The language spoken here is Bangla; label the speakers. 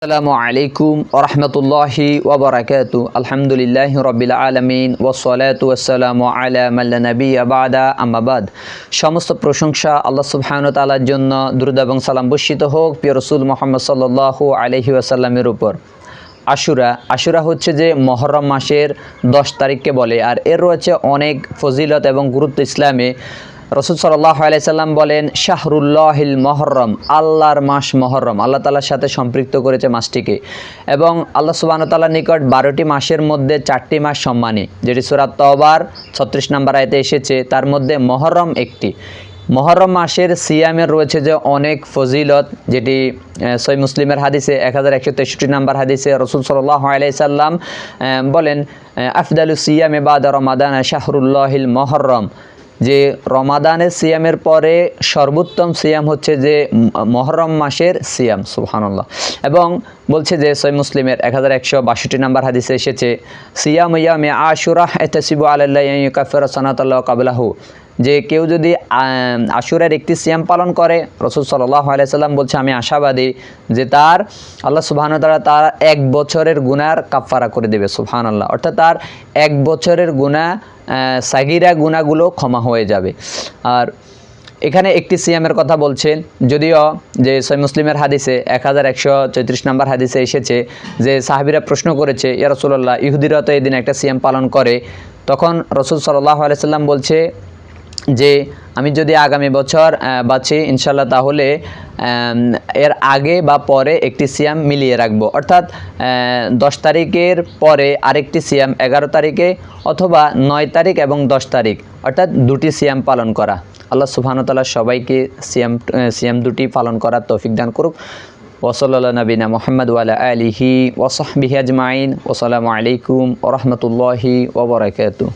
Speaker 1: আসসালামু আলাইকুম ওরহমতুল্লাহি ওবরাকাতু আলহামদুলিল্লাহি রব্বিল আলামিন ওয়াসসালাতু ওয়াসসালামু আলা মান লা নাবিয়্যা বা'দা আম্মা বাদ। সমস্ত প্রশংসা আল্লাহ সুবহানাহু ওয়া তাআলার জন্য, দুরূদ এবং সালাম বর্ষিত হোক প্রিয় রাসূল মুহাম্মদ সাল্লাল্লাহু আলাইহি ওয়াসাল্লামের উপর। আশুরা হচ্ছে যে মুহররম মাসের 10 তারিখকে বলে, আর এর রয়েছে অনেক ফজিলত এবং গুরুত্ব ইসলামে। রাসূল সাল্লাল্লাহু আলাইহি সাল্লাম বলেন, শাহরুল্লাহিল মুহররম, আল্লাহর মাস মুহররম, আল্লাহ তাআলার সাথে সম্পৃক্ত করেছে মাসটিকে। এবং আল্লাহ সুবহানাহু ওয়া তাআলার নিকট 12টি মাসের মধ্যে 4টি মাস সম্মানী, যেটি সূরা তাওবার 36 নম্বর আয়াতে এসেছে, তার মধ্যে মুহররম একটি। মুহররম মাসের সিয়ামের রয়েছে যে অনেক ফজিলত, যেটি সহিহ মুসলিমের হাদিসে 1163 নম্বর হাদিসে রাসূল সাল্লাল্লাহু আলাইহি সাল্লাম বলেন, আফদালুস সিয়ামে বাদা রমাদান শাহরুল্লাহিল মুহররম, যে রমাদানের সিয়ামের পরে সর্বোত্তম সিয়াম হচ্ছে যে মুহররম মাসের সিয়াম। সুবহানাল্লাহ। এবং বলছে যে সহিহ মুসলিমের 1162 নম্বর হাদিসে এসেছে, সিয়াম ইয়ামে আশুরা ইহতাসিবু আলাল্লাহি আন ইউকাফিরা সানাতাল্লাহি ক্বাবলাহু, যে কেউ যদি আশুরার একটি সিয়াম পালন করে, রাসূল সাল্লাল্লাহু আলাইহি সাল্লাম বলছে, আমি আশাবাদী যে তার আল্লাহ সুবহানাহু ওয়া তাআলা তার 1 বছরের গুনার কাফফারা করে দেবে। সুবহানাল্লাহ। অর্থাৎ তার 1 বছরের গুনাহ, সাগীরা গুনাহগুলো ক্ষমা হয়ে যাবে। আর এখানে একটি সিয়ামের কথা বলছেন, যদিও যে সহিহ মুসলিমের হাদিসে 1134 নম্বর হাদিসে এসেছে যে সাহাবীরা প্রশ্ন করেছে, ইয়া রাসূলুল্লাহ, ইহুদিরা তো এই দিন একটা সিয়াম পালন করে। তখন রাসূল সাল্লাল্লাহু আলাইহি সাল্লাম বলছে যে আমি যদি আগামী বছর বাঁচি ইনশাল্লাহ, তাহলে এর আগে বা পরে একটি সিয়াম মিলিয়ে রাখবো। অর্থাৎ 10 তারিখের পরে আরেকটি সিয়াম 11 তারিখে, অথবা 9 তারিখ এবং 10 তারিখ, অর্থাৎ দুটি সিয়াম পালন করা। আল্লাহ সুবহানাহু ওয়া তাআলা সবাইকে সিয়াম দুটি পালন করার তৌফিক দান করুক। ওয়া সাল্লাল্লাহু নবিনা মুহাম্মদ ওয়া আলা আলিহি ওয়া সাহবিহি আজমাইন। ওয়া আসসালামু আলাইকুম ওয়া রাহমাতুল্লাহি ওয়া বারাকাতুহু।